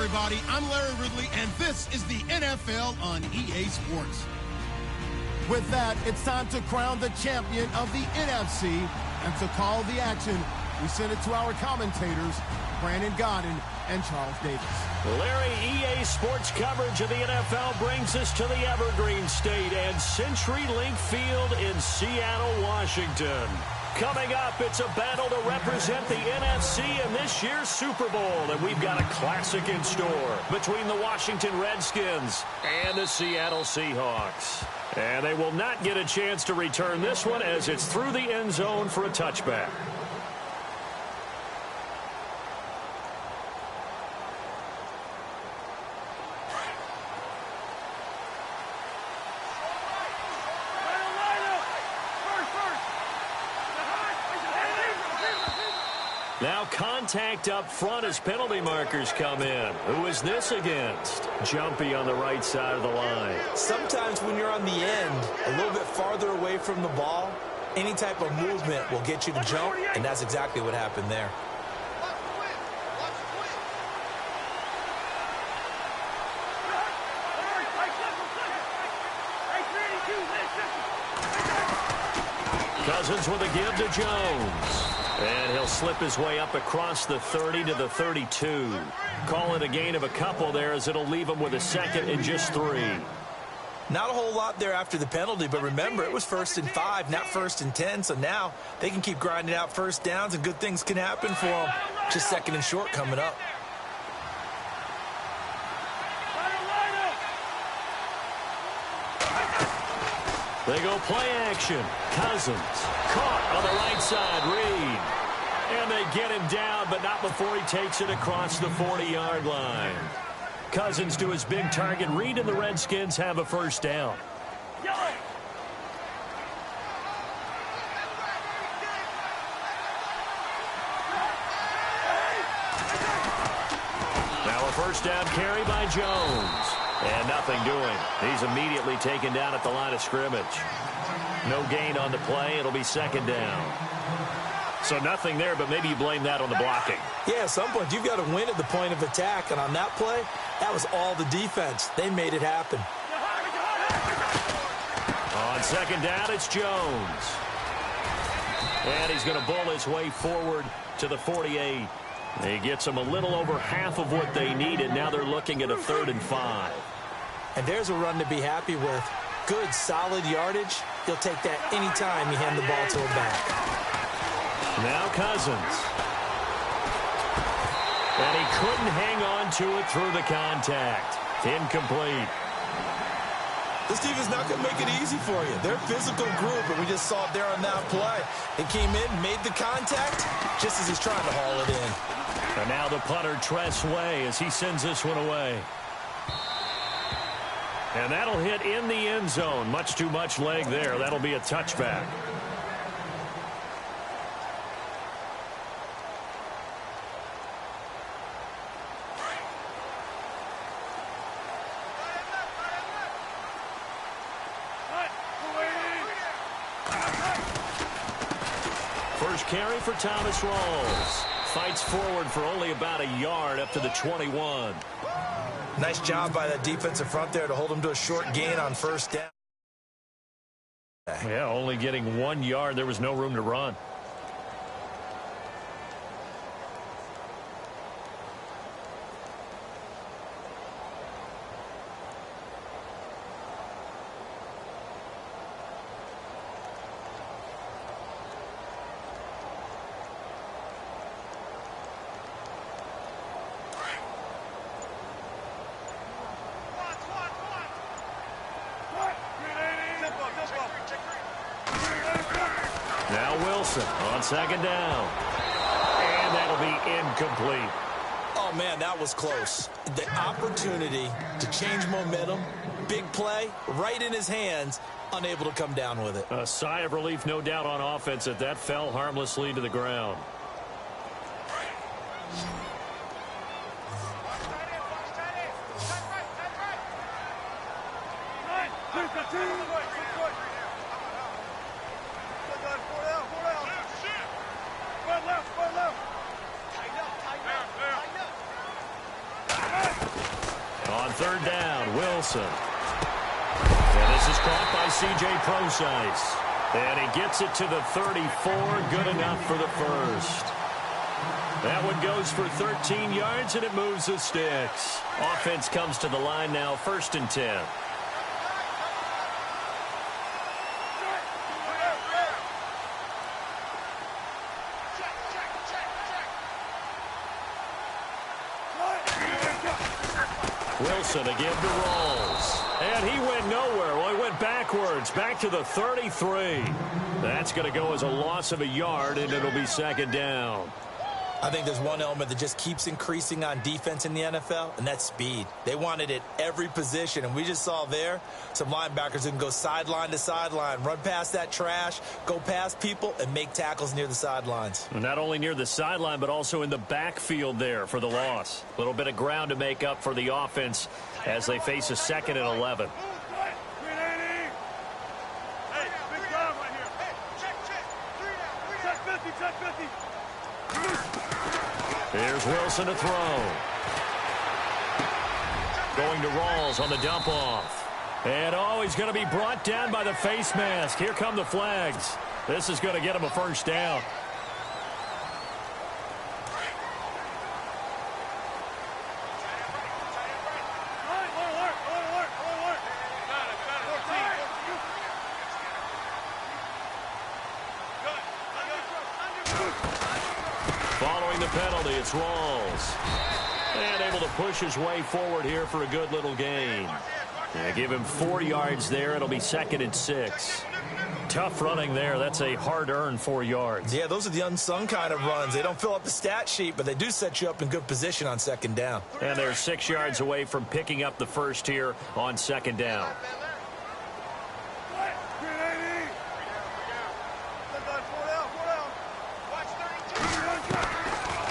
everybody. I'm Larry Ridley, and this is the NFL on EA Sports. With that, it's time to crown the champion of the NFC. And to call the action, we send it to our commentators, Brandon Godden and Charles Davis. Larry, EA Sports coverage of the NFL brings us to the Evergreen State and CenturyLink Field in Seattle, Washington. Coming up, it's a battle to represent the NFC in this year's Super Bowl, and we've got a classic in store between the Washington Redskins and the Seattle Seahawks. And they will not get a chance to return this one as it's through the end zone for a touchback. Now contact up front as penalty markers come in. Who is this against? Jumpy on the right side of the line. Sometimes when you're on the end, a little bit farther away from the ball, any type of movement will get you to jump, and that's exactly what happened there. Cousins with a give to Jones. And he'll slip his way up across the 30 to the 32. Call it a gain of a couple there as it'll leave him with a second and just 3. Not a whole lot there after the penalty, but remember, it was 1st and 5, not 1st and 10, so now they can keep grinding out first downs and good things can happen for them. Just 2nd and short coming up. They go play action. Cousins caught on the right side. Reed. And they get him down, but not before he takes it across the 40-yard line. Cousins to his big target. Reed and the Redskins have a first down. Now a first down carry by Jones. And nothing doing. He's immediately taken down at the line of scrimmage. No gain on the play. It'll be 2nd down. So nothing there, but maybe you blame that on the blocking. Yeah, at some point, you've got to win at the point of attack. And on that play, that was all the defense. They made it happen. On 2nd down, it's Jones. And he's going to bull his way forward to the 48. He gets them a little over half of what they needed. Now they're looking at a 3rd and 5. And there's a run to be happy with. Good, solid yardage. He'll take that any time you hand the ball to a back. Now Cousins. And he couldn't hang on to it through the contact. Incomplete. This team is not going to make it easy for you. They're a physical group, and we just saw it there on that play. They came in, made the contact, just as he's trying to haul it in. And now the punter, Tress Way, as he sends this one away. And that'll hit in the end zone. Much too much leg there. That'll be a touchback. First carry for Thomas Rawls. Fights forward for only about a yard up to the 21. Nice job by that defensive front there to hold him to a short gain on first down. Yeah, only getting 1 yard. There was no room to run. Now Wilson on 2nd down. And that'll be incomplete. Oh, man, that was close. The opportunity to change momentum, big play, right in his hands, unable to come down with it. A sigh of relief, no doubt, on offense that fell harmlessly to the ground. On third down, Wilson. And this is caught by C.J. Procise. And he gets it to the 34. Good enough for the first. That one goes for 13 yards, and it moves the sticks. Offense comes to the line now, 1st and 10. Wilson again to Rawls. And he went nowhere. Well, he went backwards, back to the 33. That's going to go as a loss of a yard, and it'll be 2nd down. I think there's one element that just keeps increasing on defense in the NFL, and that's speed. They want it at every position, and we just saw there some linebackers who can go sideline to sideline, run past that trash, go past people, and make tackles near the sidelines. Not only near the sideline, but also in the backfield there for the loss. A little bit of ground to make up for the offense as they face a 2nd and 11. Here's Wilson to throw. Going to Rawls on the dump off. And he's going to be brought down by the face mask. Here come the flags. This is going to get him a 1st down. Following the penalty, it's Rawls. And able to push his way forward here for a good little gain. Give him 4 yards there. It'll be 2nd and 6. Tough running there. That's a hard-earned 4 yards. Yeah, those are the unsung kind of runs. They don't fill up the stat sheet, but they do set you up in good position on 2nd down. And they're 6 yards away from picking up the first here on 2nd down.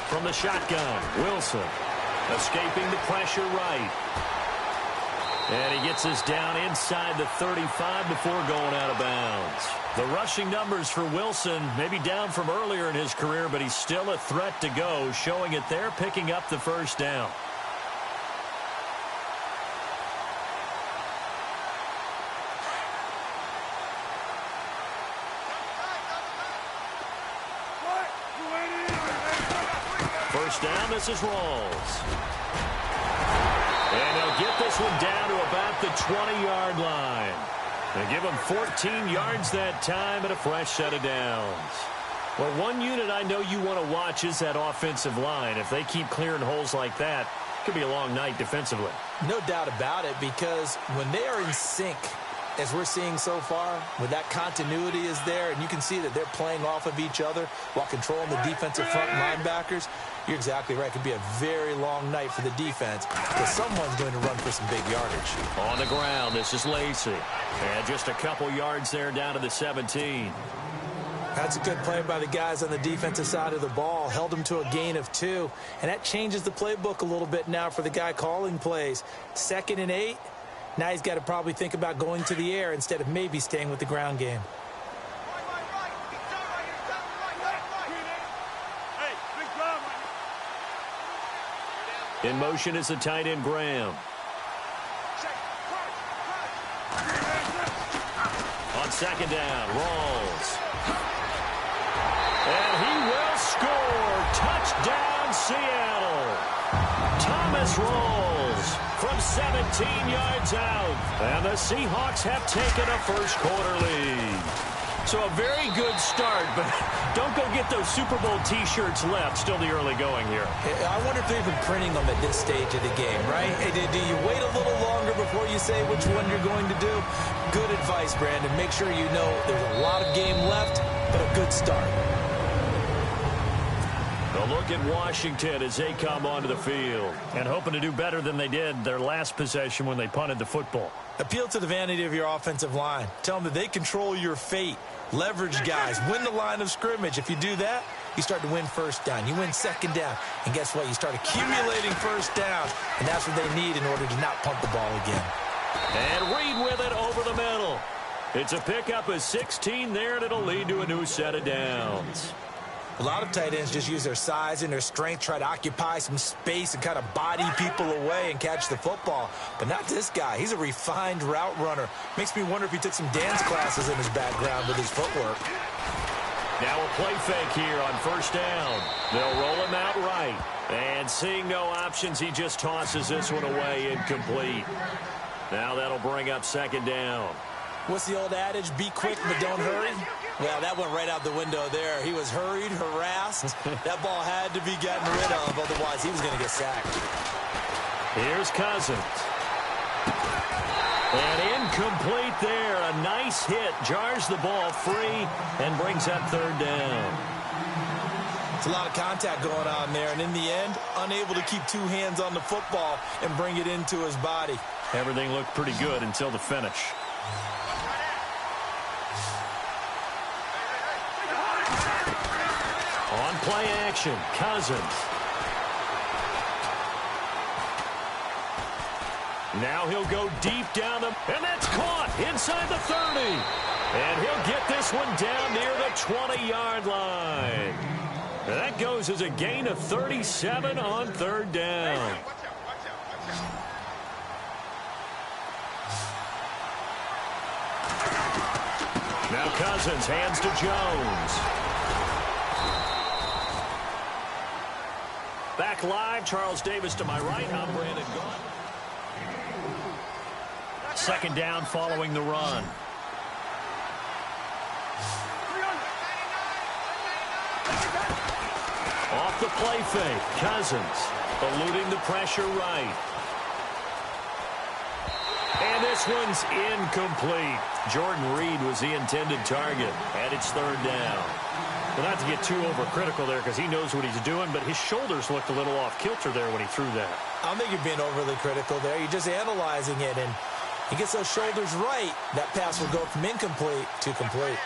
From the shotgun, Wilson escaping the pressure right. And he gets this down inside the 35 before going out of bounds. The rushing numbers for Wilson maybe down from earlier in his career, but he's still a threat to go, showing it there, picking up the 1st down. First down, this is Rawls. And they'll get this one down to about the 20-yard line. They give him 14 yards that time and a fresh set of downs. Well, one unit I know you want to watch is that offensive line. If they keep clearing holes like that, it could be a long night defensively. No doubt about it, because when they are in sync, as we're seeing so far, when that continuity is there, and you can see that they're playing off of each other while controlling the defensive front linebackers, you're exactly right. It could be a very long night for the defense because someone's going to run for some big yardage. On the ground, this is Lacey. And just a couple yards there down to the 17. That's a good play by the guys on the defensive side of the ball. Held them to a gain of 2. And that changes the playbook a little bit now for the guy calling plays. 2nd and 8. Now he's got to probably think about going to the air instead of maybe staying with the ground game. In motion is the tight end, Graham. On 2nd down, Rawls. And he will score. Touchdown, Seattle. Thomas Rawls from 17 yards out. And the Seahawks have taken a first-quarter lead. So a very good start, but don't go get those Super Bowl T-shirts left. Still the early going here. I wonder if they're even printing them at this stage of the game, right? Do you wait a little longer before you say which one you're going to do? Good advice, Brandon. Make sure you know there's a lot of game left, but a good start. A look at Washington as they come onto the field and hoping to do better than they did their last possession when they punted the football. Appeal to the vanity of your offensive line. Tell them that they control your fate. Leverage guys. Win the line of scrimmage. If you do that, you start to win first down. You win 2nd down. And guess what? You start accumulating first downs. And that's what they need in order to not punt the ball again. And Reed with it over the middle. It's a pickup of 16 there, and it'll lead to a new set of downs. A lot of tight ends just use their size and their strength, try to occupy some space and kind of body people away and catch the football. But not this guy. He's a refined route runner. Makes me wonder if he took some dance classes in his background with his footwork. Now a play fake here on first down. They'll roll him out right. And seeing no options, he just tosses this one away, incomplete. Now that'll bring up second down. What's the old adage? Be quick, but don't hurry. Well, that went right out the window there. He was hurried, harassed. That ball had to be gotten rid of, otherwise he was going to get sacked. Here's Cousins. And incomplete there. A nice hit. Jars the ball free and brings up third down. It's a lot of contact going on there, and in the end, unable to keep two hands on the football and bring it into his body. Everything looked pretty good until the finish. On play action, Cousins. Now he'll go deep down the... And that's caught inside the 30. And he'll get this one down near the 20-yard line. And that goes as a gain of 37 on third down. Now Cousins hands to Jones. Back live, Charles Davis to my right. I'm Brandon Gaudin. Second down following the run. Off the play fake, Cousins eluding the pressure right. And this one's incomplete. Jordan Reed was the intended target, and it's third down. Well, not to get too overcritical there because he knows what he's doing, but his shoulders looked a little off kilter there when he threw that. I don't think you're being overly critical there. You're just analyzing it, and he gets those shoulders right. That pass will go from incomplete to complete.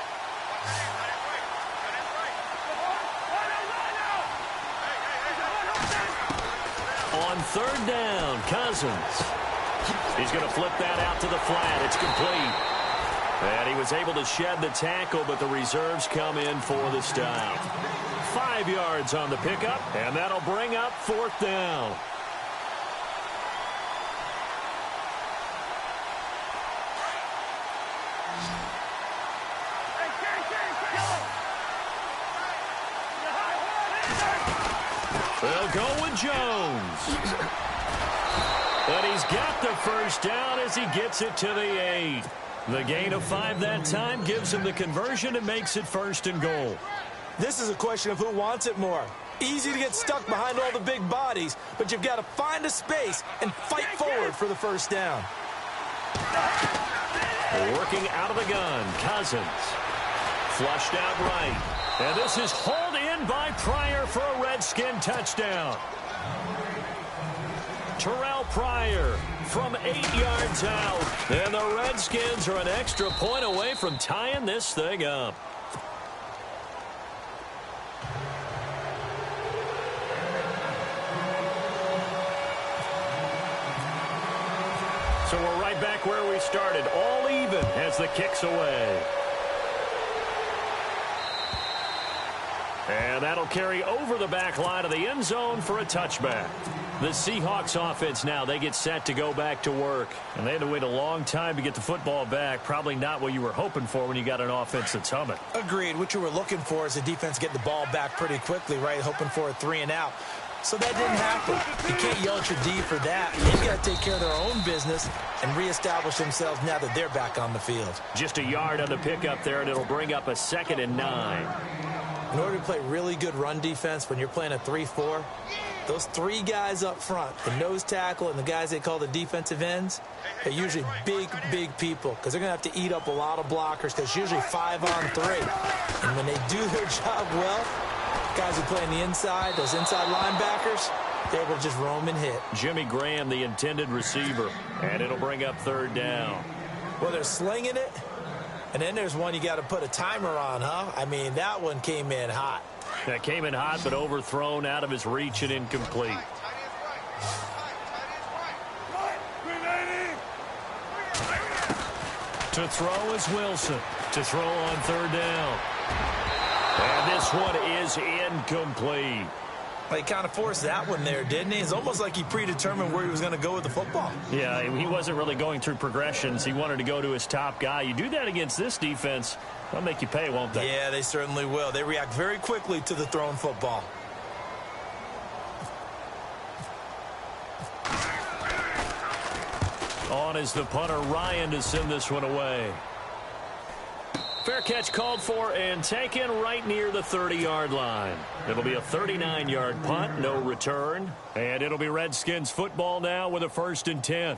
On third down, Cousins. He's going to flip that out to the flat. It's complete. And he was able to shed the tackle, but the reserves come in for the stop. 5 yards on the pickup, and that'll bring up fourth down. They'll go with Jones. But he's got the first down as he gets it to the 8. The gain of 5 that time gives him the conversion and makes it first and goal. This is a question of who wants it more. Easy to get stuck behind all the big bodies, but you've got to find a space and fight forward for the first down. Working out of the gun, Cousins. Flushed out right. And this is hauled in by Pryor for a Redskin touchdown. Terrell Pryor from 8 yards out. And the Redskins are an extra point away from tying this thing up. So we're right back where we started. All even as the kick's away. And that'll carry over the back line of the end zone for a touchback. The Seahawks offense now, they get set to go back to work. And they had to wait a long time to get the football back. Probably not what you were hoping for when you got an offense that's humming. Agreed. What you were looking for is the defense getting the ball back pretty quickly, right? Hoping for a 3 and out. So that didn't happen. You can't yell at your D for that. They've got to take care of their own business and reestablish themselves now that they're back on the field. Just a yard on the pickup there, and it'll bring up a 2nd and 9. In order to play really good run defense when you're playing a 3-4, those 3 guys up front, the nose tackle and the guys they call the defensive ends, they're usually big people because they're going to have to eat up a lot of blockers because it's usually 5 on 3. And when they do their job well, guys who play on the inside, those inside linebackers, they're able to just roam and hit. Jimmy Graham, the intended receiver, and it'll bring up 3rd down. Well, they're slinging it, and then there's one you got to put a timer on, huh? I mean, that one came in hot. That came in hot, but overthrown out of his reach and incomplete. To throw is Wilson. To throw on 3rd down. And this one is is incomplete. He kind of forced that one there, didn't he? It's almost like he predetermined where he was going to go with the football. Yeah, he wasn't really going through progressions. He wanted to go to his top guy. You do that against this defense, they'll make you pay, won't they? Yeah, they certainly will. They react very quickly to the thrown football. On is the punter, Ryan, to send this one away. Fair catch called for and taken right near the 30-yard line. It'll be a 39-yard punt, no return. And it'll be Redskins football now with a 1st and 10.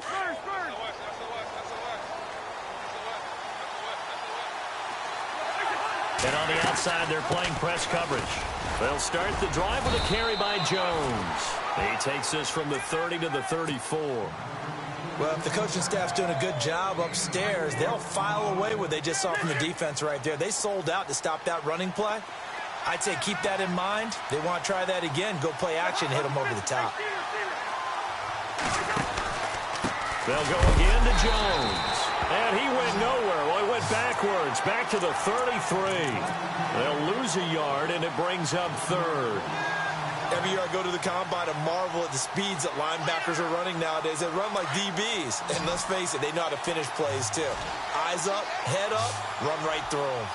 And on the outside, they're playing press coverage. They'll start the drive with a carry by Jones. He takes this from the 30 to the 34. Well, if the coaching staff's doing a good job upstairs, they'll file away what they just saw from the defense right there. They sold out to stop that running play. I'd say keep that in mind. They want to try that again. Go play action and hit them over the top. They'll go again to Jones. And he went nowhere. Well, he went backwards, back to the 33. They'll lose a yard, and it brings up 3rd. Every year I go to the combine and marvel at the speeds that linebackers are running nowadays. They run like DBs. And let's face it, they know how to finish plays too. Eyes up, head up, run right through them.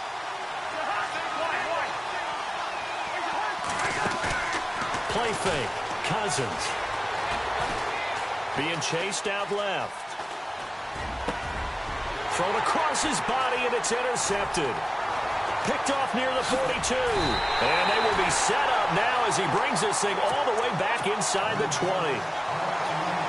Play fake. Cousins. Being chased out left. Thrown across his body, and it's intercepted. Picked off near the 42. And they will be set up now as he brings this thing all the way back inside the 20.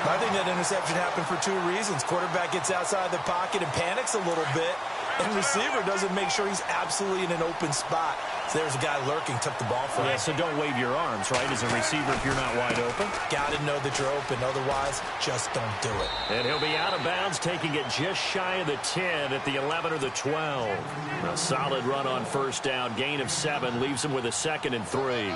I think that interception happened for 2 reasons. Quarterback gets outside the pocket and panics a little bit. And receiver doesn't make sure he's absolutely in an open spot. So there's a guy lurking, took the ball from him. Yeah, so don't wave your arms, right, as a receiver if you're not wide open. Got to know that you're open. Otherwise, just don't do it. And he'll be out of bounds, taking it just shy of the 10 at the 11 or the 12. A solid run on 1st down. Gain of 7 leaves him with a 2nd and 3.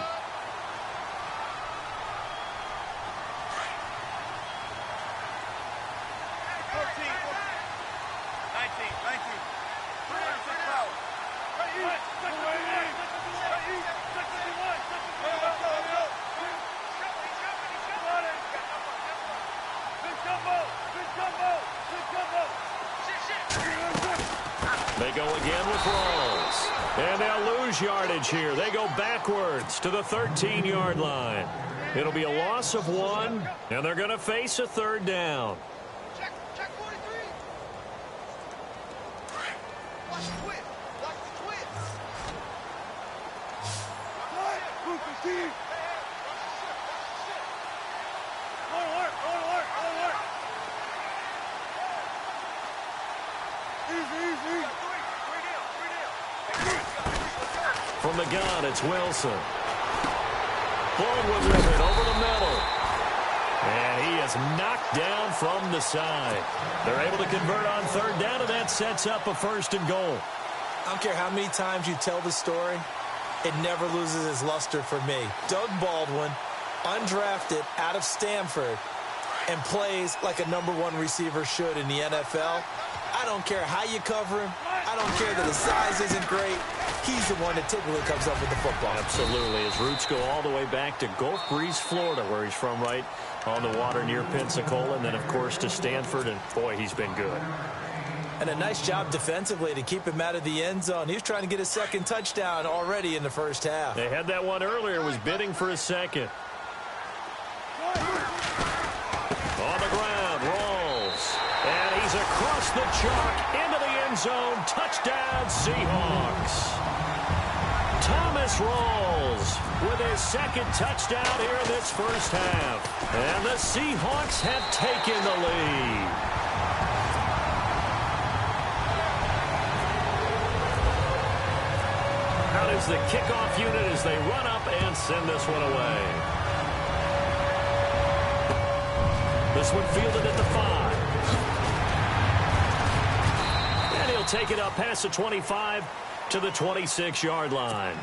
They go again with Rawls. And they'll lose yardage here. They go backwards to the 13-yard line. It'll be a loss of 1, and they're going to face a 3rd down. Check 43. Watch the twist. Watch the twist. From the gun, it's Wilson. Baldwin with it over the middle. And he is knocked down from the side. They're able to convert on 3rd down, and that sets up a 1st and goal. I don't care how many times you tell the story, it never loses its luster for me. Doug Baldwin, undrafted out of Stanford, and plays like a #1 receiver should in the NFL. I don't care how you cover him. I don't care that his size isn't great. He's the one that typically comes up with the football. Absolutely. His roots go all the way back to Gulf Breeze, Florida, where he's from, right on the water near Pensacola, and then, of course, to Stanford, and, boy, he's been good. And a nice job defensively to keep him out of the end zone. He was trying to get his 2nd touchdown already in the 1st half. They had that one earlier, was bidding for a 2nd. On the ground, Rawls. And he's across the chalk into the end zone. Touchdown, Seahawks. Thomas Rawls with his 2nd touchdown here in this 1st half. And the Seahawks have taken the lead. Out is the kickoff unit as they run up and send this one away. This one fielded at the 5. And he'll take it up past the 25 to the 26-yard line.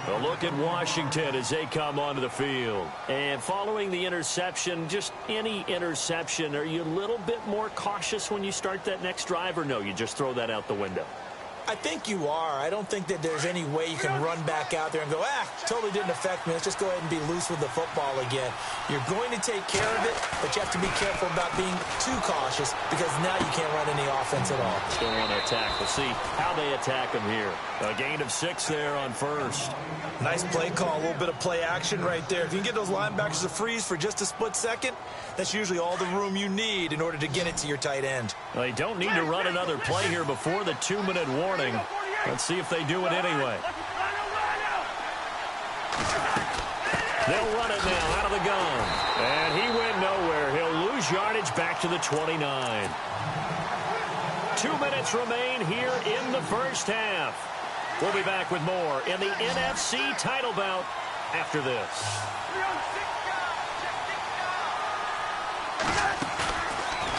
A look at Washington as they come onto the field. And following the interception, just any interception, are you a little bit more cautious when you start that next drive, or no, you just throw that out the window? I think you are. I don't think that there's any way you can run back out there and go, totally didn't affect me. Let's just go ahead and be loose with the football again. You're going to take care of it, but you have to be careful about being too cautious because now you can't run any offense at all. Still want to attack. We'll see how they attack him here. A gain of 6 there on first. Nice play call. A little bit of play action right there. If you can get those linebackers to freeze for just a split second, that's usually all the room you need in order to get it to your tight end. They don't need to run another play here before the 2-minute warning. Let's see if they do it anyway. They'll run it now out of the gun. And he went nowhere. He'll lose yardage back to the 29. 2 minutes remain here in the first half. We'll be back with more in the NFC title bout after this.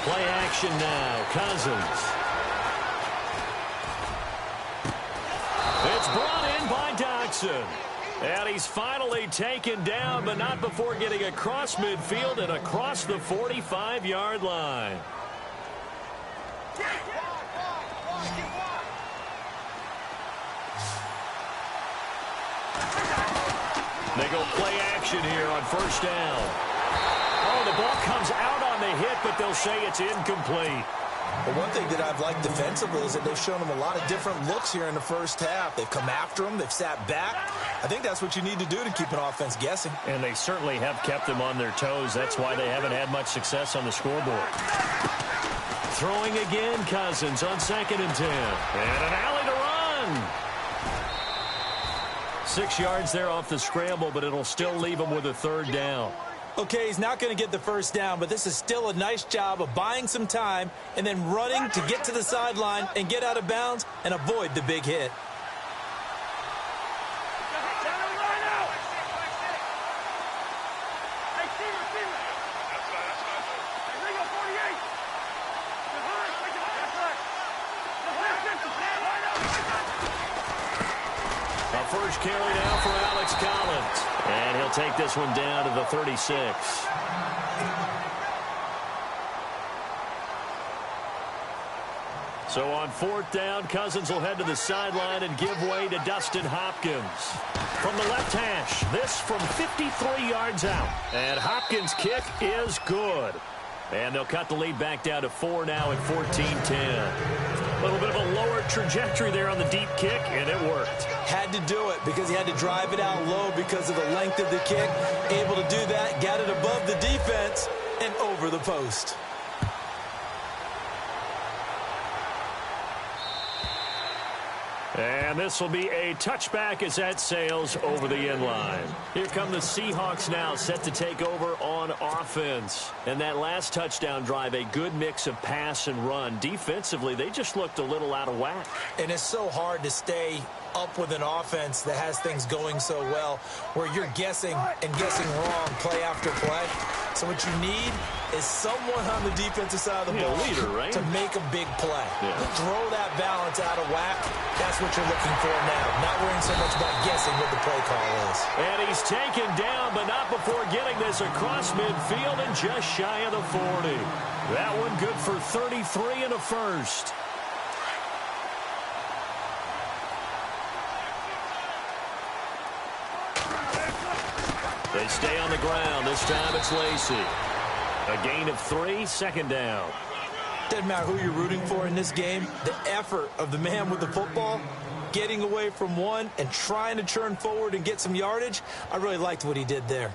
Play action now. Cousins. It's brought in by Dodson. And he's finally taken down, but not before getting across midfield and across the 45-yard line. They go play action here on first down. Oh, the ball comes out on the hit, but they'll say it's incomplete. Well, one thing that I've liked defensively is that they've shown them a lot of different looks here in the first half. They've come after them. They've sat back. I think that's what you need to do to keep an offense guessing. And they certainly have kept them on their toes. That's why they haven't had much success on the scoreboard. Throwing again, Cousins on 2nd and 10. And an alley to run. 6 yards there off the scramble, but it'll still leave them with a 3rd down. Okay, he's not going to get the first down, but this is still a nice job of buying some time and then running to get to the sideline and get out of bounds and avoid the big hit. First carry now for Alex Collins. And he'll take this one down to the 36. So on 4th down, Cousins will head to the sideline and give way to Dustin Hopkins. From the left hash, this from 53 yards out. And Hopkins' kick is good. And they'll cut the lead back down to 4 now at 14-10. A little bit of a lower trajectory there on the deep kick, and it worked. Had to do it because he had to drive it out low because of the length of the kick. Able to do that, got it above the defense and over the post. And this will be a touchback as that sails over the end line. Here come the Seahawks now, set to take over on offense. And that last touchdown drive, a good mix of pass and run. Defensively, they just looked a little out of whack. And it's so hard to stay up with an offense that has things going so well, where you're guessing and guessing wrong play after play. So what you need is someone on the defensive side of the ball leader, right? to make a big play. Yeah. Throw that balance out of whack. That's what you're looking for now. Not worrying so much about guessing what the play call is. And he's taken down, but not before getting this across midfield and just shy of the 40. That one good for 33 and a first. They stay on the ground. This time it's Lacy. A gain of 3, 2nd down. Doesn't matter who you're rooting for in this game. The effort of the man with the football, getting away from one and trying to turn forward and get some yardage, I really liked what he did there.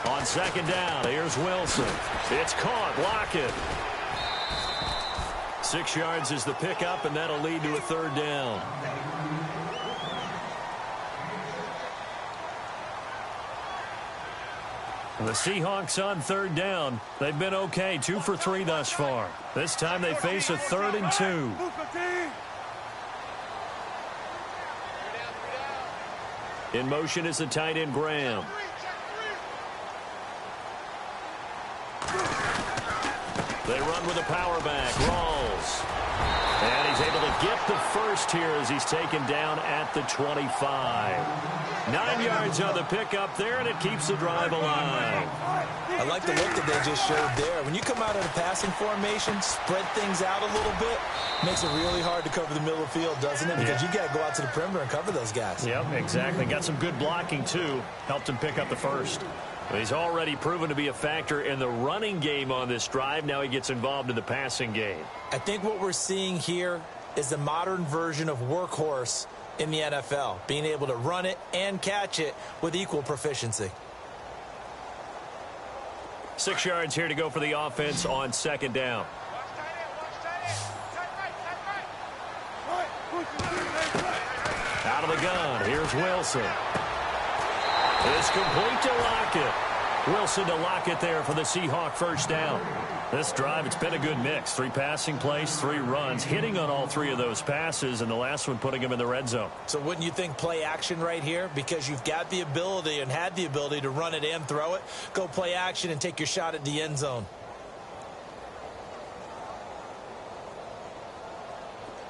On 2nd down, here's Wilson. It's caught. Lockett. 6 yards is the pickup, and that'll lead to a 3rd down. The Seahawks on 3rd down. They've been okay, 2 for 3 thus far. This time they face a 3rd and 2. In motion is the tight end Graham. They run with a power back. Rawls. And he's able to get the first here as he's taken down at the 25. 9 yards on the pickup there, and it keeps the drive alive. I like the look that they just showed there. When you come out of the passing formation, spread things out a little bit, makes it really hard to cover the middle of the field, doesn't it? Because you got to go out to the perimeter and cover those guys. Yep, exactly. Got some good blocking, too. Helped him pick up the first. But he's already proven to be a factor in the running game on this drive. Now he gets involved in the passing game. I think what we're seeing here is the modern version of workhorse in the NFL, being able to run it and catch it with equal proficiency. 6 yards here to go for the offense on second down. Out of the gun, here's Wilson. It's complete to Lockett. Wilson to Lockett there for the Seahawk first down. This drive, it's been a good mix. 3 passing plays, 3 runs, hitting on all 3 of those passes, and the last one putting him in the red zone. So wouldn't you think play action right here? Because you've got the ability and had the ability to run it and throw it. Go play action and take your shot at the end zone.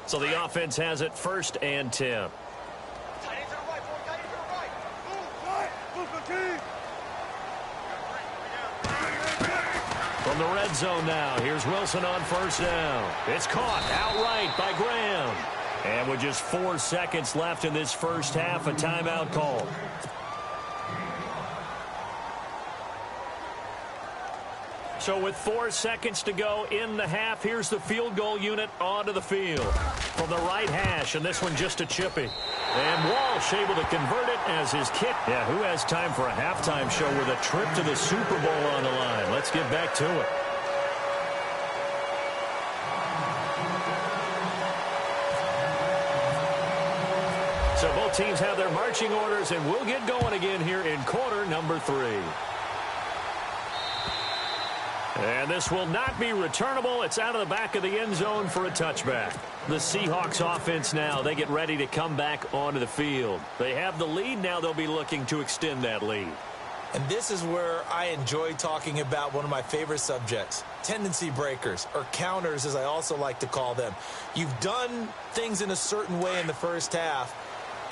So the offense has it 1st and 10. From the red zone now, here's Wilson on first down. It's caught outright by Graham. And with just 4 seconds left in this first half, a timeout call. So with 4 seconds to go in the half, here's the field goal unit onto the field. From the right hash, and this one just a chippy. And Walsh able to convert it as his kick. Yeah, who has time for a halftime show with a trip to the Super Bowl on the line? Let's get back to it. So both teams have their marching orders, and we'll get going again here in quarter number 3. And this will not be returnable. It's out of the back of the end zone for a touchback. The Seahawks offense now, they get ready to come back onto the field. They have the lead. Now they'll be looking to extend that lead. And this is where I enjoy talking about one of my favorite subjects, tendency breakers, or counters as I also like to call them. You've done things in a certain way in the first half,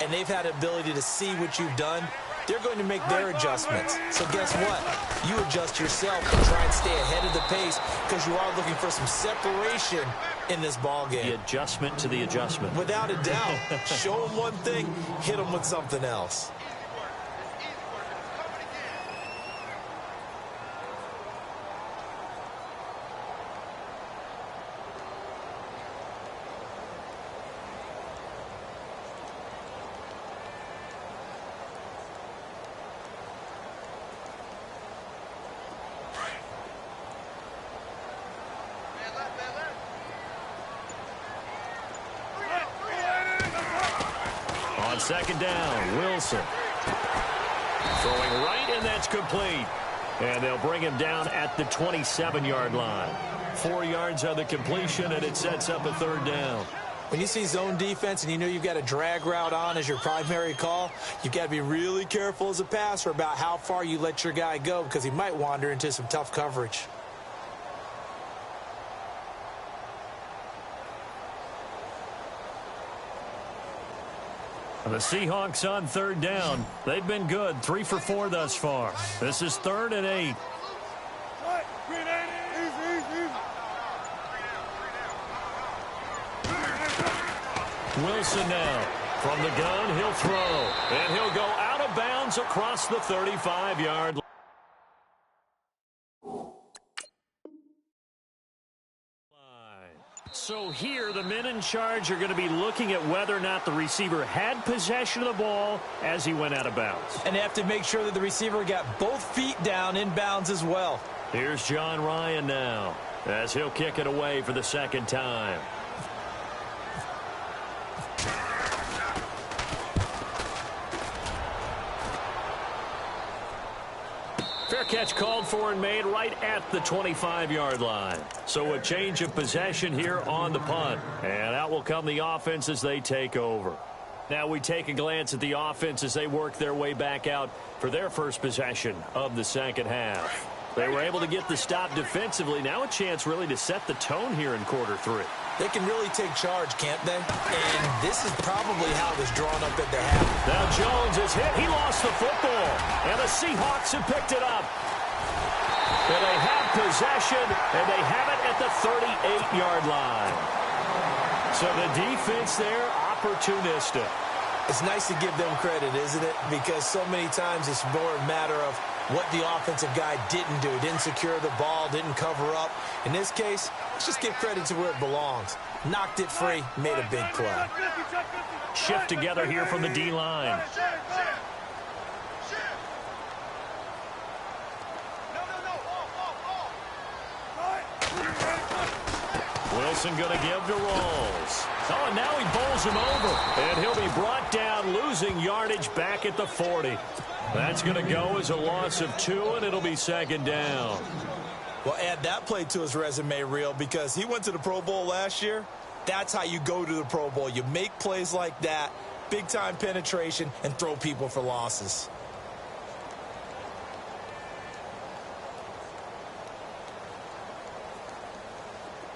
and they've had the ability to see what you've done. They're going to make their adjustments. So guess what? You adjust yourself and try and stay ahead of the pace because you are looking for some separation in this ball game. The adjustment to the adjustment. Without a doubt. Show them one thing, hit them with something else. On second down, Wilson. Throwing right, and that's complete. And they'll bring him down at the 27-yard line. 4 yards on the completion, and it sets up a 3rd down. When you see zone defense and you know you've got a drag route on as your primary call, you've got to be really careful as a passer about how far you let your guy go because he might wander into some tough coverage. The Seahawks on 3rd down. They've been good. 3 for 4 thus far. This is 3rd and 8. Wilson now. From the gun, he'll throw. And he'll go out of bounds across the 35-yard line. So here, the men in charge are going to be looking at whether or not the receiver had possession of the ball as he went out of bounds. And they have to make sure that the receiver got both feet down in bounds as well. Here's John Ryan now as he'll kick it away for the 2nd time. Fair catch called for and made right at the 25-yard line. So a change of possession here on the punt. And out will come the offense as they take over. Now we take a glance at the offense as they work their way back out for their first possession of the 2nd half. They were able to get the stop defensively. Now a chance really to set the tone here in quarter 3. They can really take charge, can't they? And this is probably how it was drawn up at the half. Now Jones is hit. He lost the football. And the Seahawks have picked it up. And they have possession, and they have it at the 38-yard line. So the defense there, opportunistic. It's nice to give them credit, isn't it? Because so many times it's more a matter of what the offensive guy didn't do. Didn't secure the ball, didn't cover up. In this case, let's just give credit to where it belongs. Knocked it free, made a big play. Shift together here from the D-line. Wilson going to give to Rolls. Oh, and now he bowls him over. And he'll be brought down, losing yardage back at the 40. That's going to go as a loss of 2, and it'll be second down. Well, add that play to his resume reel because he went to the Pro Bowl last year. That's how you go to the Pro Bowl. You make plays like that, big-time penetration, and throw people for losses.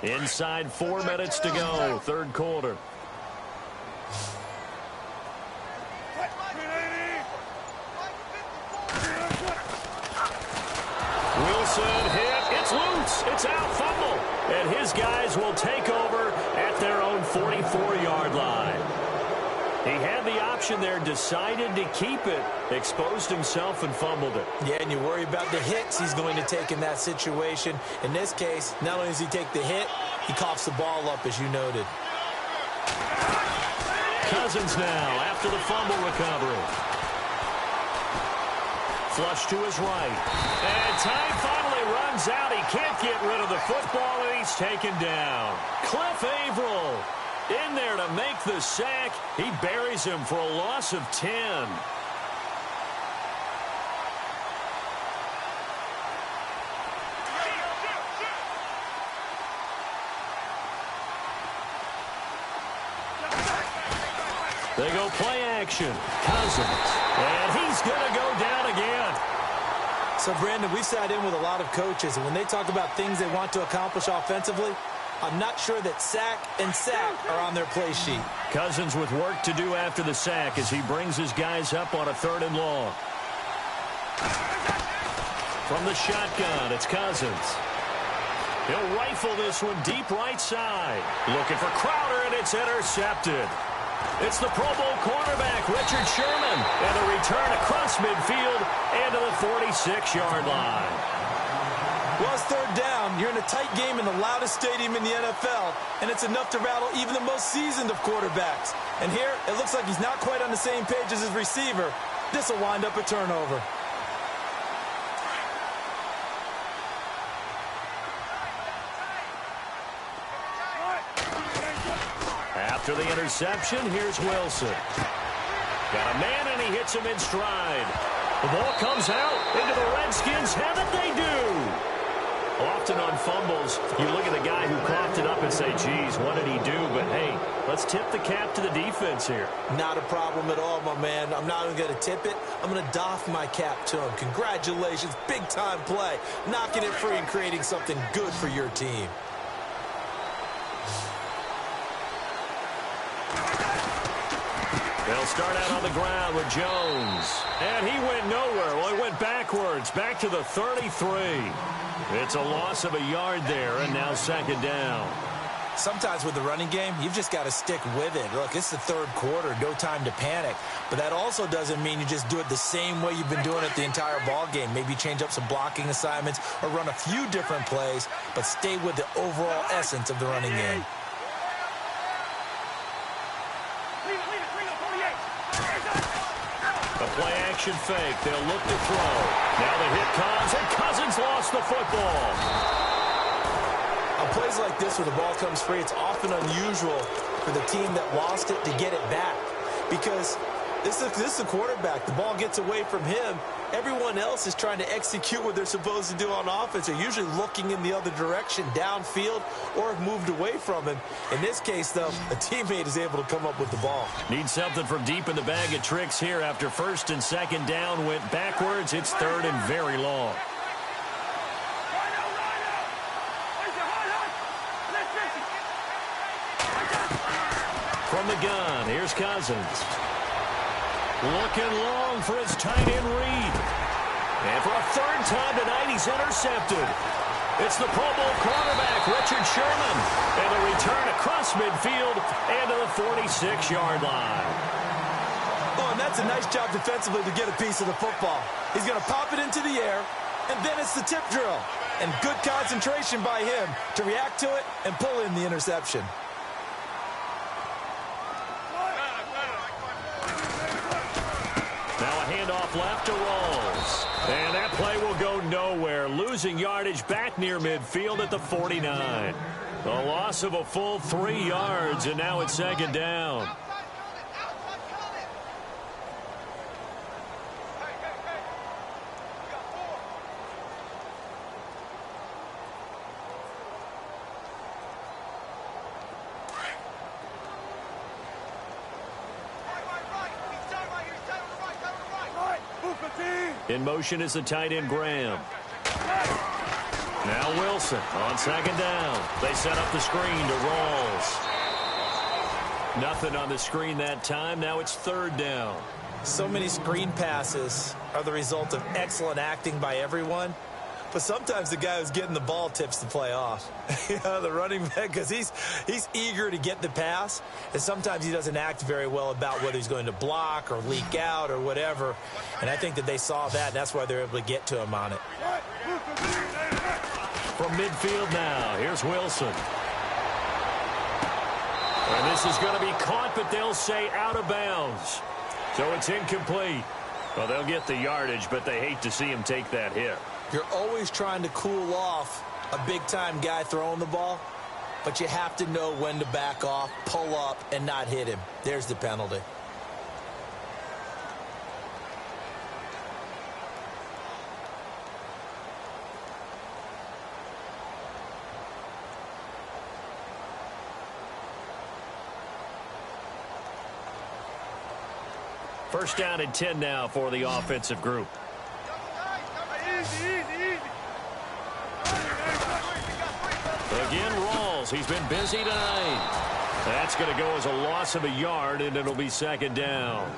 Inside 4 minutes to go, third quarter. Wilson hit. It's loose. It's out. Fumble. And his guys will take over at their own 44-yard line. He had the option there, decided to keep it, exposed himself and fumbled it. Yeah, and you worry about the hits he's going to take in that situation. In this case, not only does he take the hit, he coughs the ball up, as you noted. Cousins now after the fumble recovery. Flush to his right. And time finally runs out. He can't get rid of the football, and he's taken down. Cliff Averill in there to make the sack. He buries him for a loss of 10. They go play action. Cousins. And he's going to go down again. So, Brandon, we sat in with a lot of coaches, and when they talk about things they want to accomplish offensively, I'm not sure that sack and sack are on their play sheet. Cousins with work to do after the sack as he brings his guys up on a 3rd and long. From the shotgun, it's Cousins. He'll rifle this one deep right side. Looking for Crowder, and it's intercepted. It's the Pro Bowl cornerback, Richard Sherman, and a return across midfield and to the 46-yard line. Well, it's 3rd down. You're in a tight game in the loudest stadium in the NFL, and it's enough to rattle even the most seasoned of quarterbacks. And here, it looks like he's not quite on the same page as his receiver. This will wind up a turnover. After the interception, here's Wilson. Got a man, and he hits him in stride. The ball comes out into the Redskins. Haven't they do? Often on fumbles, you look at the guy who coughed it up and say, geez, what did he do? But, hey, let's tip the cap to the defense here. Not a problem at all, my man. I'm not even going to tip it. I'm going to doff my cap to him. Congratulations. Big-time play. Knocking it free and creating something good for your team. They'll start out on the ground with Jones. And he went nowhere. Well, he went backwards, back to the 33. It's a loss of a yard there, and now second down. Sometimes with the running game, you've just got to stick with it. Look, it's the 3rd quarter, no time to panic. But that also doesn't mean you just do it the same way you've been doing it the entire ball game. Maybe change up some blocking assignments or run a few different plays, but stay with the overall essence of the running game. A play-action fake. They'll look to throw. Now the hit comes, and Cousins lost the football. On plays like this where the ball comes free, it's often unusual for the team that lost it to get it back. Because this is the quarterback. The ball gets away from him. Everyone else is trying to execute what they're supposed to do on offense. They're usually looking in the other direction, downfield, or have moved away from him. In this case, though, a teammate is able to come up with the ball. Need something from deep in the bag of tricks here. After 1st and 2nd down went backwards, it's 3rd and very long. the gun. Here's Cousins. Looking long for his tight end Reed. And for a third time tonight, he's intercepted. It's the Pro Bowl quarterback, Richard Sherman. And the return across midfield and to the 46-yard line. Oh, and that's a nice job defensively to get a piece of the football. He's going to pop it into the air, and then it's the tip drill. And good concentration by him to react to it and pull in the interception. Now a handoff left to Rawls. And that play will go nowhere. Losing yardage back near midfield at the 49. A loss of a full 3 yards, and now it's second down. In motion is the tight end Graham. Now Wilson on second down. They set up the screen to Rawls. Nothing on the screen that time. Now it's third down. So many screen passes are the result of excellent acting by everyone. But sometimes the guy who's getting the ball tips the play off. The running back, because he's eager to get the pass. And sometimes he doesn't act very well about whether he's going to block or leak out or whatever. And I think that they saw that, and that's why they're able to get to him on it. From midfield now, here's Wilson. And this is going to be caught, but they'll say out of bounds. So it's incomplete. Well, they'll get the yardage, but they hate to see him take that hit. You're always trying to cool off a big-time guy throwing the ball, but you have to know when to back off, pull up, and not hit him. There's the penalty. First down and 10 now for the offensive group. Again, Rawls. He's been busy tonight. That's going to go as a loss of a yard, and it'll be second down.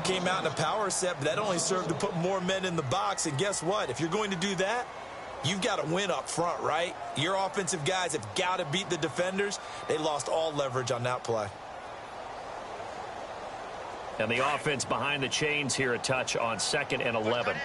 Came out in a power set, but that only served to put more men in the box. And guess what? If you're going to do that, you've got to win up front, right? Your offensive guys have got to beat the defenders. They lost all leverage on that play. And the offense behind the chains here, a touch on 2nd and 11.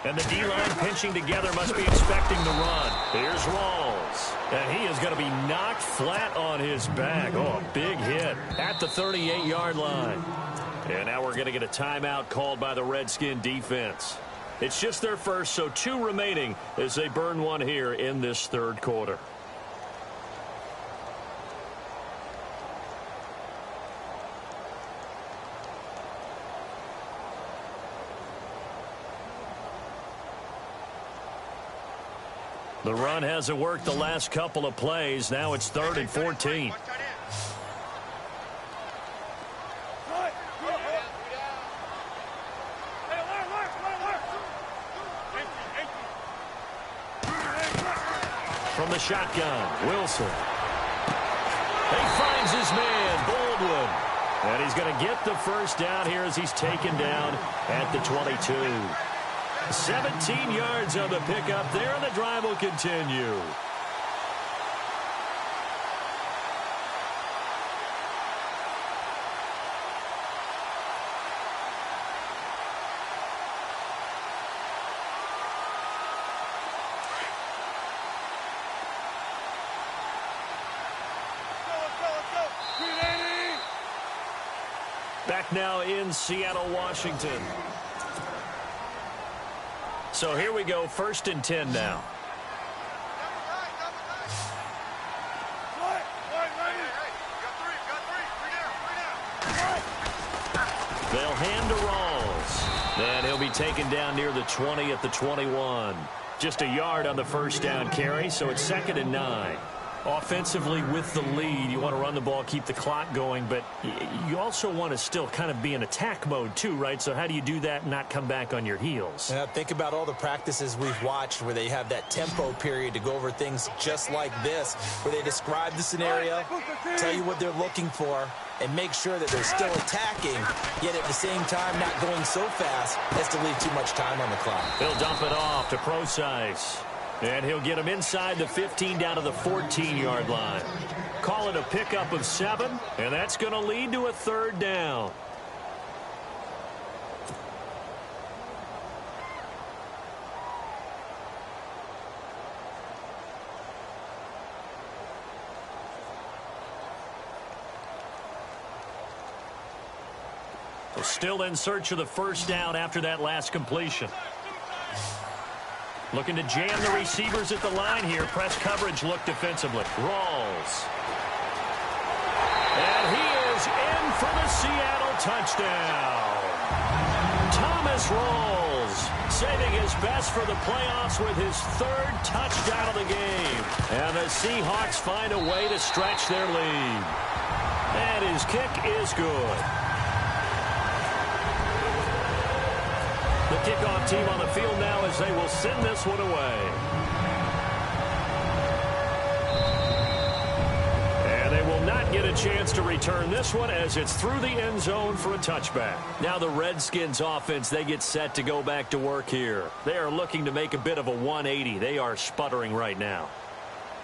And the D-line pinching together must be expecting the run. Here's Rawls. And he is going to be knocked flat on his back. Oh, a big hit at the 38-yard line. And now we're going to get a timeout called by the Redskin defense. It's just their first, so 2 remaining as they burn one here in this third quarter. The run hasn't worked the last couple of plays. Now it's 3rd and 14. From the shotgun, Wilson. He finds his man, Baldwin. And he's going to get the first down here as he's taken down at the 22. 17 yards on the pickup there, and the drive will continue. Back now in Seattle, Washington. So here we go, 1st and 10 now. They'll hand to Rawls. And he'll be taken down near the 20 at the 21. Just a yard on the first down carry, so it's 2nd and 9. Offensively with the lead, you want to run the ball, keep the clock going, but you also want to still kind of be in attack mode too, right? So how do you do that and not come back on your heels? Yeah, think about all the practices we've watched where they have that tempo period to go over things just like this, where they describe the scenario, tell you what they're looking for, and make sure that they're still attacking, yet at the same time not going so fast as to leave too much time on the clock. He'll dump it off to Procise. And he'll get him inside the 15 down to the 14-yard line. Call it a pickup of 7, and that's going to lead to a 3rd down. So still in search of the 1st down after that last completion. Looking to jam the receivers at the line here. Press coverage look defensively. Rawls. And he is in for the Seattle touchdown. Thomas Rawls saving his best for the playoffs with his 3rd touchdown of the game. And the Seahawks find a way to stretch their lead. And his kick is good. The kickoff team on the field now as they will send this one away. And they will not get a chance to return this one as it's through the end zone for a touchback. Now the Redskins offense, they get set to go back to work here. They are looking to make a bit of a 180. They are sputtering right now.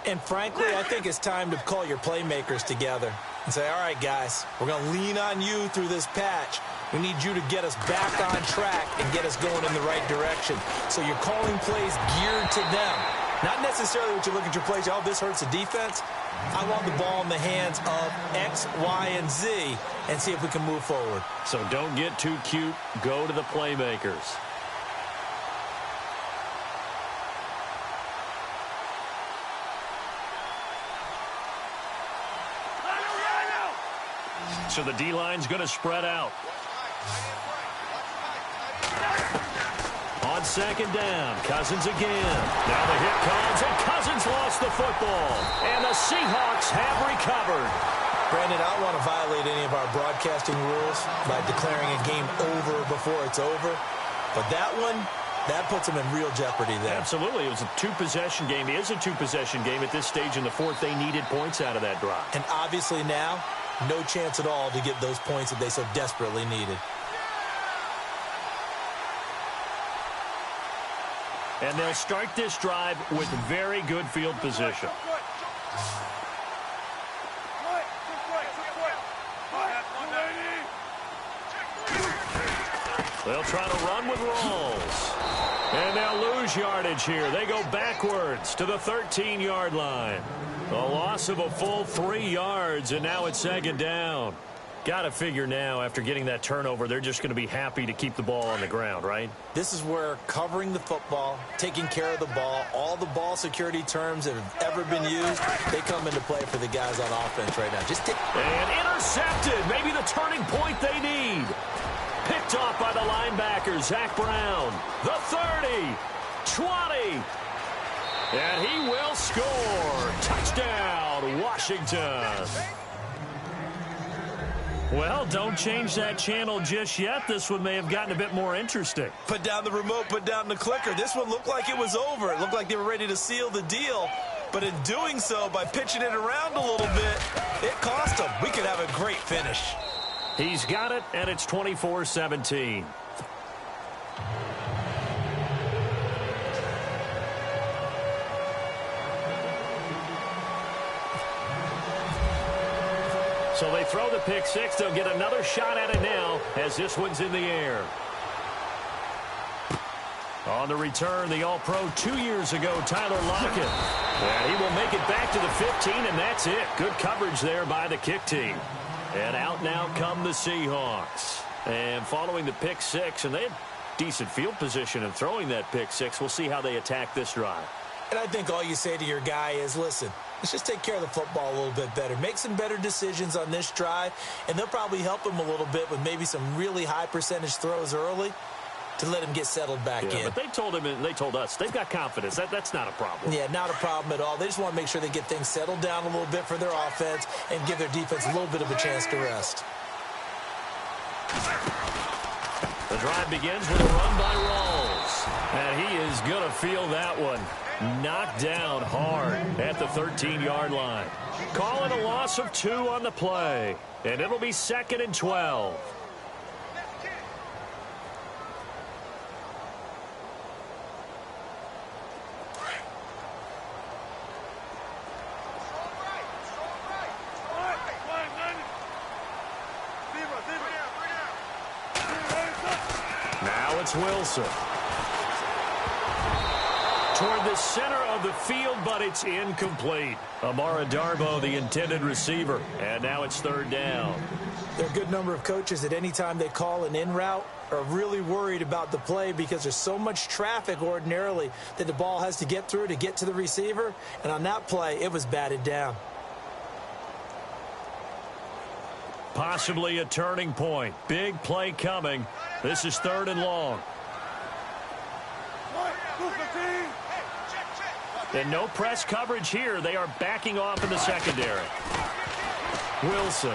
And frankly, I think it's time to call your playmakers together and say, all right, guys, we're going to lean on you through this patch. We need you to get us back on track and get us going in the right direction. So you're calling plays geared to them. Not necessarily what you look at your plays, oh, this hurts the defense. I want the ball in the hands of X, Y, and Z and see if we can move forward. So don't get too cute. Go to the playmakers. So the D-line's going to spread out. On 2nd down, Cousins again. Now the hit comes, and Cousins lost the football. And the Seahawks have recovered. Brandon, I don't want to violate any of our broadcasting rules by declaring a game over before it's over. But that one, that puts them in real jeopardy there. Absolutely. It was a 2-possession game. It is a 2-possession game at this stage in the 4th. They needed points out of that drive. And obviously now, no chance at all to get those points that they so desperately needed. And they'll start this drive with very good field position. They'll try to run with Rawls. And they'll lose yardage here. They go backwards to the 13-yard line. A loss of a full 3 yards, and now it's 2nd down. Got to figure now, after getting that turnover, they're just going to be happy to keep the ball on the ground, right? This is where covering the football, taking care of the ball, all the ball security terms that have ever been used, they come into play for the guys on offense right now. And intercepted. Maybe the turning point they need. Picked off by the linebacker, Zach Brown. The 30, 20. And he will score. Touchdown, Washington. Well, don't change that channel just yet. This one may have gotten a bit more interesting. Put down the remote, put down the clicker. This one looked like it was over. It looked like they were ready to seal the deal. But in doing so, by pitching it around a little bit, it cost them. We could have a great finish. He's got it, and it's 24-17. So they throw the pick six. They'll get another shot at it now as this one's in the air. On the return, the All-Pro 2 years ago, Tyler Lockett. And he will make it back to the 15, and that's it. Good coverage there by the kick team. And out now come the Seahawks. And following the pick six, and they had decent field position in throwing that pick six. We'll see how they attack this drive. And I think all you say to your guy is, listen, let's just take care of the football a little bit better. Make some better decisions on this drive, and they'll probably help him a little bit with maybe some really high percentage throws early. to let him get settled back in. But they told him, and they told us, they've got confidence. That's not a problem. Yeah, not a problem at all. They just want to make sure they get things settled down a little bit for their offense and give their defense a little bit of a chance to rest. The drive begins with a run by Rawls. And he is going to feel that one. Knocked down hard at the 13-yard line. Calling a loss of 2 on the play. And it'll be 2nd and 12. Now it's Wilson. Toward the center of the field, but it's incomplete. Amara Darbo, the intended receiver. And now it's 3rd down. There are a good number of coaches at any time they call an in route are really worried about the play because there's so much traffic ordinarily that the ball has to get through to get to the receiver. And on that play, it was batted down. Possibly a turning point. Big play coming. This is 3rd and long. And no press coverage here. They are backing off in the secondary. Wilson.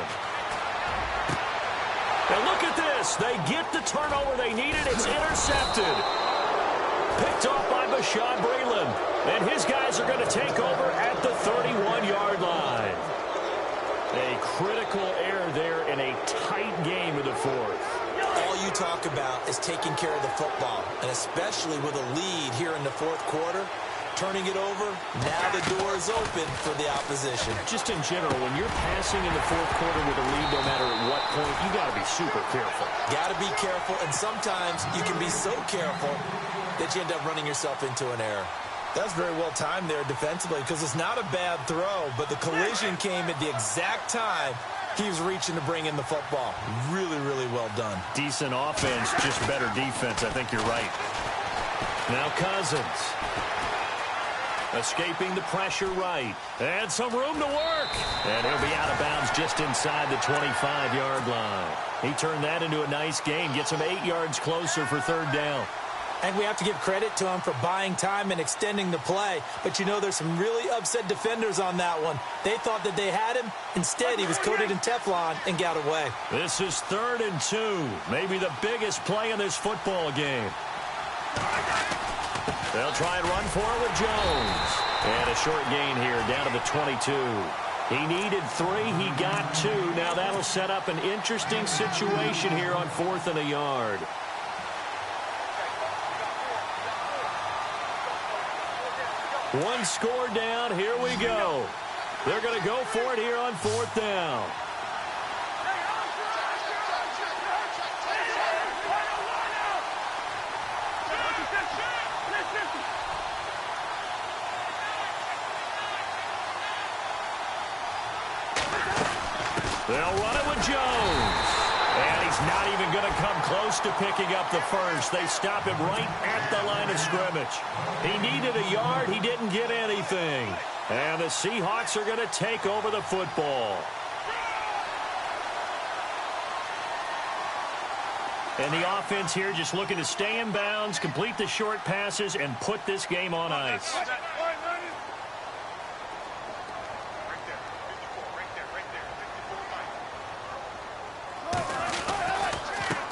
And look at this. They get the turnover they needed. It's intercepted. Picked off by Bashaud Breeland. And his guys are going to take over at the 31-yard line. A critical error there in a tight game of the 4th. All you talk about is taking care of the football, and especially with a lead here in the 4th quarter. Turning it over, now the door is open for the opposition. Just in general, when you're passing in the 4th quarter with a lead, no matter at what point, you got to be super careful. Got to be careful, and sometimes you can be so careful that you end up running yourself into an error. That was very well timed there defensively because it's not a bad throw, but the collision came at the exact time he was reaching to bring in the football. Really, really well done. Decent offense, just better defense. I think you're right. Now Cousins. Escaping the pressure right. And some room to work. And he'll be out of bounds just inside the 25-yard line. He turned that into a nice gain. Gets him 8 yards closer for 3rd down. And we have to give credit to him for buying time and extending the play. But, you know, there's some really upset defenders on that one. They thought that they had him. Instead, he was coated in Teflon and got away. This is 3rd and 2. Maybe the biggest play in this football game. They'll try and run for it with Jones. And a short gain here down to the 22. He needed 3. He got 2. Now that'll set up an interesting situation here on 4th and a yard. One score down. Here we go. They're going to go for it here on 4th down. They'll run it with Jones. And he's not even going to come close to picking up the first. They stop him right at the line of scrimmage. He needed a yard. He didn't get anything. And the Seahawks are going to take over the football. And the offense here just looking to stay in bounds, complete the short passes, and put this game on ice.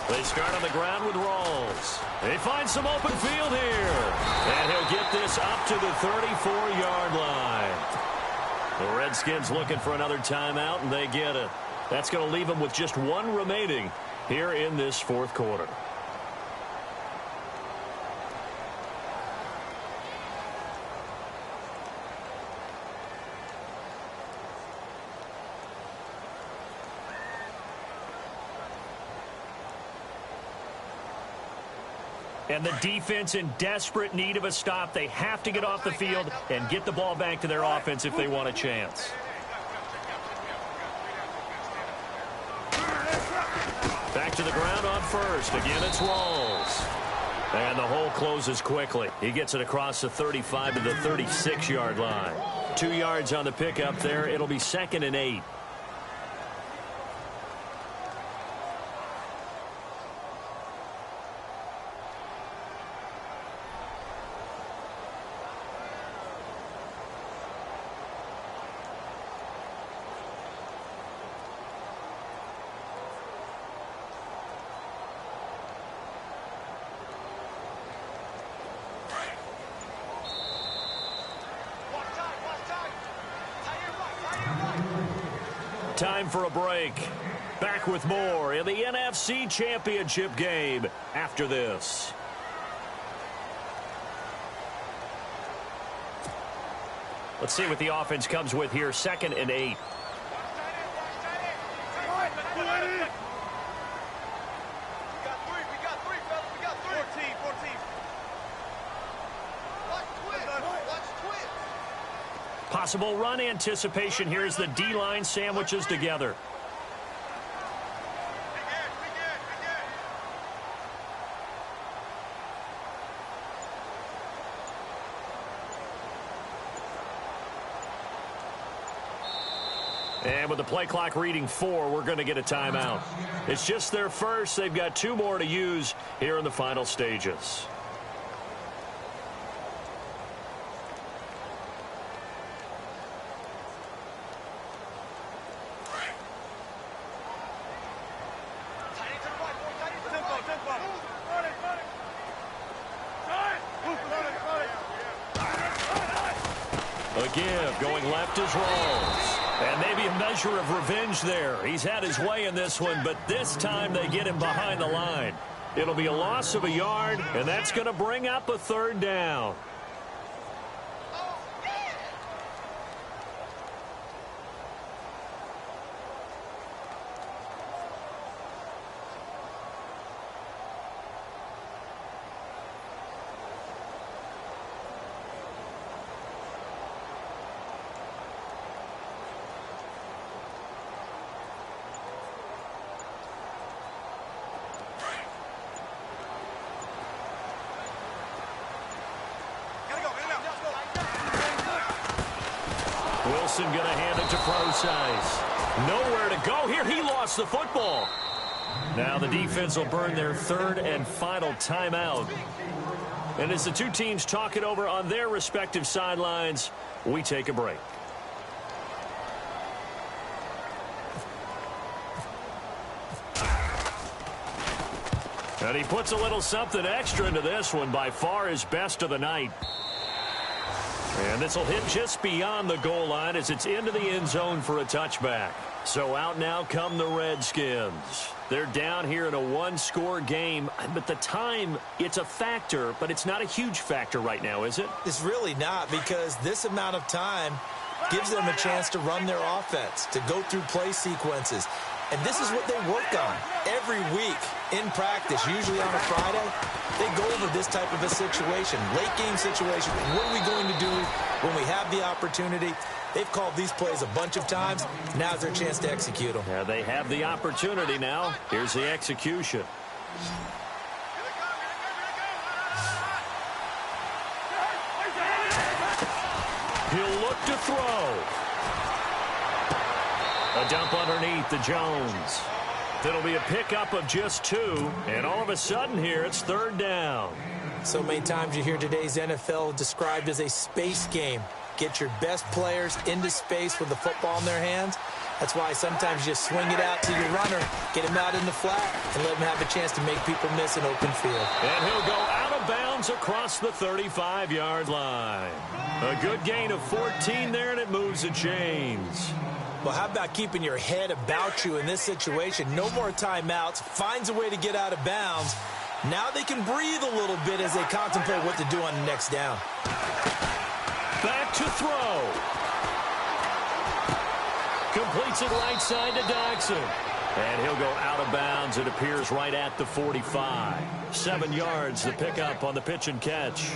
They start on the ground with Rawls. They find some open field here. And he'll get this up to the 34-yard line. The Redskins looking for another timeout, and they get it. That's going to leave them with just 1 remaining here in this 4th quarter. And the defense in desperate need of a stop. They have to get off the field and get the ball back to their offense if they want a chance. Back to the ground on first. Again, it's Rawls. And the hole closes quickly. He gets it across the 35 to the 36-yard line. 2 yards on the pickup there. It'll be 2nd and 8. Time for a break. Back with more in the NFC Championship game after this. Let's see what the offense comes with here. 2nd and 8. Possible run anticipation here as the D-line sandwiches together. And with the play clock reading 4, we're going to get a timeout. It's just their first. They've got 2 more to use here in the final stages. A give, going left is Rawls. And maybe a measure of revenge there. He's had his way in this one, but this time they get him behind the line. It'll be a loss of a yard, and that's going to bring up a 3rd down. Wilson going to hand it to Procise. Nowhere to go here. He lost the football. Now the defense will burn their 3rd and final timeout. And as the 2 teams talk it over on their respective sidelines, we take a break. And he puts a little something extra into this one, by far his best of the night. And this will hit just beyond the goal line as it's into the end zone for a touchback. So out now come the Redskins. They're down here in a 1-score game, but the time, it's a factor, but it's not a huge factor right now, is it? It's really not, because this amount of time gives them a chance to run their offense, to go through play sequences. And this is what they work on every week in practice, usually on a Friday. They go over this type of a situation, late game situation. What are we going to do when we have the opportunity? They've called these plays a bunch of times. Now's their chance to execute them. Yeah, they have the opportunity now. Here's the execution. He'll look to throw. A dump underneath to Jones. That'll be a pickup of just 2, and all of a sudden here it's 3rd down. So many times you hear today's NFL described as a space game. Get your best players into space with the football in their hands. That's why sometimes you just swing it out to your runner, get him out in the flat, and let him have a chance to make people miss an open field. And he'll go out of bounds across the 35-yard line. A good gain of 14 there, and it moves the chains. Well, how about keeping your head about you in this situation? No more timeouts. Finds a way to get out of bounds. Now they can breathe a little bit as they contemplate what to do on the next down. Back to throw. Completes it right side to Dodson. And he'll go out of bounds. It appears right at the 45. 7 yards, the pickup on the pitch and catch.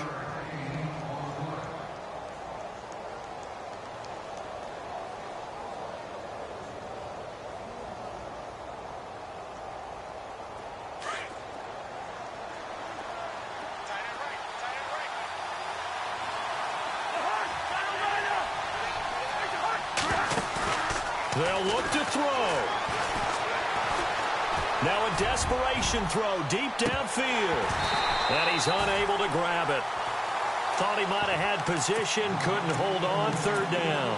They'll look to throw. Now a desperation throw deep downfield. And he's unable to grab it. Thought he might have had position, couldn't hold on, 3rd down.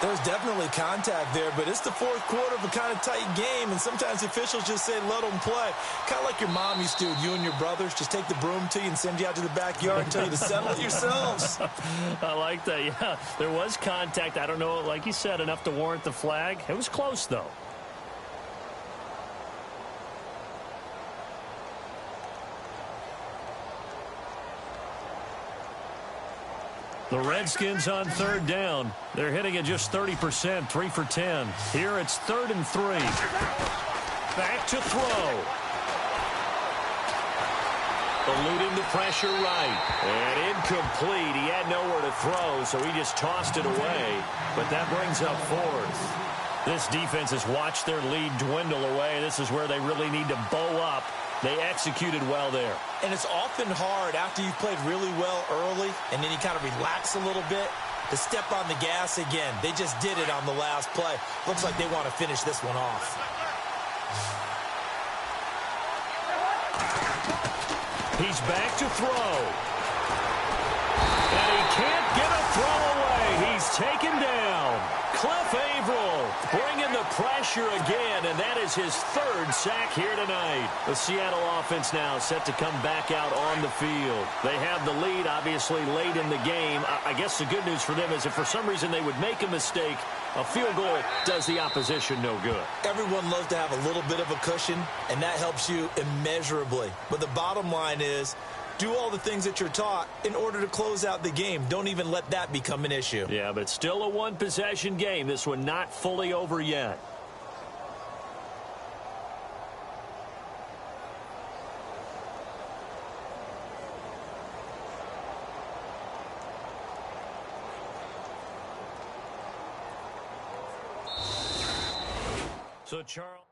There's definitely contact there, but it's the fourth quarter of a kind of tight game, and sometimes officials just say, let them play. Kind of like your mom used to do with you and your brothers. Just take the broom to you and send you out to the backyard and tell you to settle it yourselves. I like that, yeah. There was contact. I don't know, like you said, enough to warrant the flag. It was close, though. The Redskins on third down. They're hitting at just 30%, 3 for 10. Here it's 3rd and 3. Back to throw. Eluding the pressure right. And incomplete. He had nowhere to throw, so he just tossed it away. But that brings up 4th. This defense has watched their lead dwindle away. This is where they really need to bow up. They executed well there. And it's often hard after you've played really well early and then you kind of relax a little bit to step on the gas again. They just did it on the last play. Looks like they want to finish this one off. He's back to throw. And he can't get a throw away. He's taken down. Cliff Averill bringing the pressure again, and that is his 3rd sack here tonight. The Seattle offense now set to come back out on the field. They have the lead, obviously, late in the game. I guess the good news for them is if for some reason they would make a mistake, a field goal does the opposition no good. Everyone loves to have a little bit of a cushion, and that helps you immeasurably. But the bottom line is, do all the things that you're taught in order to close out the game. Don't even let that become an issue. Yeah, but still a one-possession game. This one not fully over yet. So, Charles.